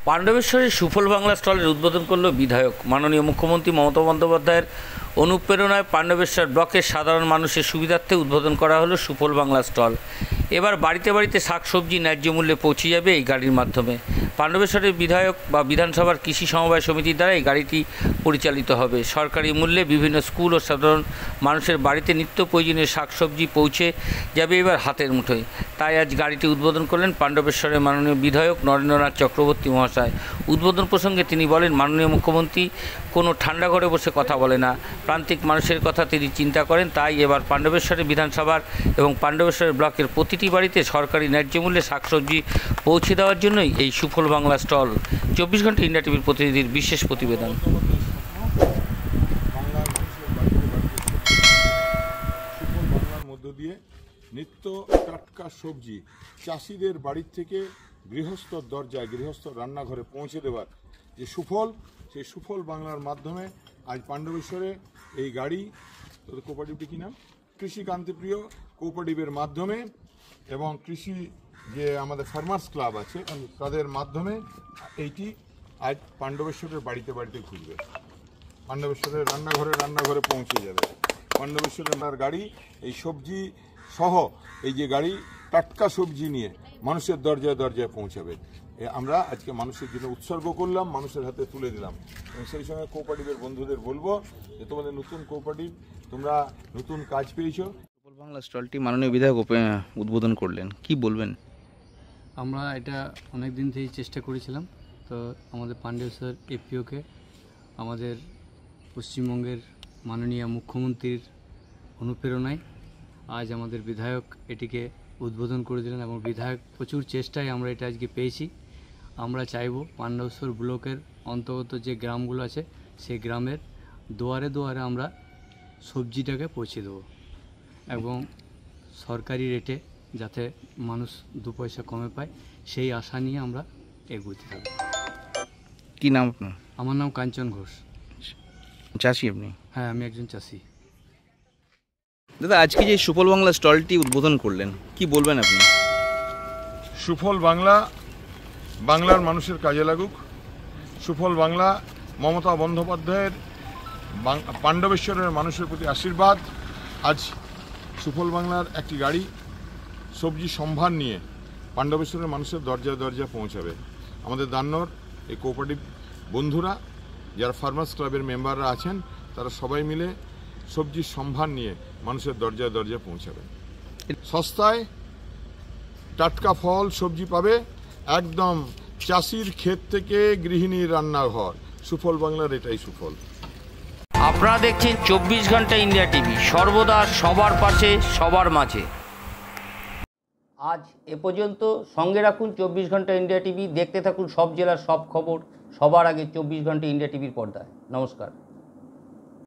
পাণ্ডবেশ্বরের সুফল বাংলা স্টলের উদ্বোধন করল বিধায়ক। মাননীয় মুখ্যমন্ত্রী মমতা বন্দ্যোপাধ্যায়ের অনুপ্রেরণায় পাণ্ডবেশ্বর ব্লকের সাধারণ মানুষের সুবিধার্থে উদ্বোধন করা হলো সুফল বাংলা স্টল। এবার বাড়িতে বাড়িতে শাকসবজি ন্যায্য মূল্যে পৌঁছে যাবে এই গাড়ির মাধ্যমে। পাণ্ডবেশ্বরের বিধায়ক বা বিধানসভার কৃষি সমবায় সমিতির দ্বারা এই গাড়িটি পরিচালিত হবে। সরকারি মূল্যে বিভিন্ন স্কুল ও সাধারণ মানুষের বাড়িতে নিত্য প্রয়োজনীয় শাকসবজি পৌঁছে যাবে এবার হাতের মুঠোয়। তাই আজ গাড়িটি উদ্বোধন করলেন পাণ্ডবেশ্বরের মাননীয় বিধায়ক নরেন্দ্রনাথ চক্রবর্তী মহাশয়। উদ্বোধন প্রসঙ্গে তিনি বলেন, মাননীয় মুখ্যমন্ত্রী কোনো ঠান্ডা ঘরে বসে কথা বলে না, প্রান্তিক মানুষের কথা তিনি চিন্তা করেন। তাই এবার পাণ্ডবেশ্বরের বিধানসভার এবং পাণ্ডবেশ্বরের ব্লকের প্রতিটি বাড়িতে সরকারি ন্যায্য মূল্যে শাকসবজি পৌঁছে দেওয়ার জন্যই এই সুফল বাংলা স্টল। 24 ঘন্টা ইন্ডিয়া টিভির প্রতিনিধির বিশেষ প্রতিবেদন। সুফল বাংলার মধ্য দিয়ে নিত্য টাটকা সবজি চাষিদের বাড়ির থেকে গৃহস্থর দরজায়, গৃহস্থর রান্নাঘরে পৌঁছে দেওয়ার যে সুফল, সেই সুফল বাংলার মাধ্যমে আজ পাণ্ডবেশ্বরে এই গাড়ি, তোদের কোঅপারেটিভটি কী নাম, কৃষি কান্তিপ্রিয় কোঅপারেটিভের মাধ্যমে এবং কৃষি যে আমাদের ফার্মার্স ক্লাব আছে তাদের মাধ্যমে এইটি আজ পাণ্ডবেশ্বরের বাড়িতে বাড়িতে ঘুরবে, পাণ্ডবেশ্বরের রান্নাঘরে পৌঁছে যাবে। পাণ্ডবেশ্বরের গাড়ি এই সবজি সহ এই যে গাড়ি টাটকা সবজি নিয়ে মানুষের দরজায় দরজায় পৌঁছাবে। আমরা আজকে মানুষের জন্য উৎসর্গ করলাম, মানুষের হাতে তুলে দিলাম। এবং সেই সঙ্গে কোঅপারেটিভের বন্ধুদের বলবো যে তোমাদের নতুন কোঅপারেটিভ, তোমরা নতুন কাজ পেয়েছো। সুফল বাংলা স্টলটি মাননীয় বিধায়ক উদ্বোধন করলেন, কি বলবেন? আমরা এটা অনেক দিন থেকেই চেষ্টা করেছিলাম। তো আমাদের পাণ্ডবেশ্বর এপিওকে আমাদের পশ্চিমবঙ্গের মাননীয় মুখ্যমন্ত্রীর অনুপ্রেরণায় আজ আমাদের বিধায়ক এটিকে উদ্বোধন করে দিলেন এবং বিধায়ক প্রচুর চেষ্টায় আমরা এটা আজকে পেয়েছি। আমরা চাইব পাণ্ডবেশ্বর ব্লকের অন্তর্গত যে গ্রামগুলো আছে সেই গ্রামের দুয়ারে দুয়ারে আমরা সবজিটাকে পৌঁছে দেবো এবং সরকারি রেটে যাতে মানুষ 2 পয়সা কমে পায় সেই আশা নিয়ে আমরা এগোতে থাকব। কি নাম আপনার? আমার নাম কাঞ্চন ঘোষ। চাষি আপনি? হ্যাঁ, আমি একজন চাষি। দাদা, আজকে যে সুফল বাংলা স্টলটি উদ্বোধন করলেন, কি বলবেন আপনি? সুফল বাংলা বাংলার মানুষের কাজে লাগুক। সুফল বাংলা মমতা বন্দ্যোপাধ্যায়ের পাণ্ডবেশ্বরের মানুষের প্রতি আশীর্বাদ। আজ সুফল বাংলার একটি গাড়ি সবজি সম্ভার নিয়ে পাণ্ডবেশ্বরের মানুষের দরজায় দরজায় পৌঁছাবে। আমাদের দান্নর এই কোঅপারেটিভ বন্ধুরা যারা ফার্মার্স ক্লাবের মেম্বাররা আছেন তারা সবাই মিলে সবজির সম্ভার নিয়ে মানুষের দরজায় দরজায় পৌঁছাবে। সস্তায় টাটকা ফল সবজি পাবে, একদম চাষির ক্ষেত থেকে গৃহিণীর রান্নাঘর। সুফল বাংলার এটাই সুফল। আপনারা দেখছেন 24 ঘন্টা ইন্ডিয়া টিভি, সর্বদা সবার পাশে সবার মাঝে। আজ এ পর্যন্ত। সঙ্গে রাখুন 24 ঘন্টা ইন্ডিয়া টিভি। দেখতে থাকুন সব জেলার সব খবর সবার আগে 24 ঘন্টা ইন্ডিয়া টিভির পর্দায়। নমস্কার।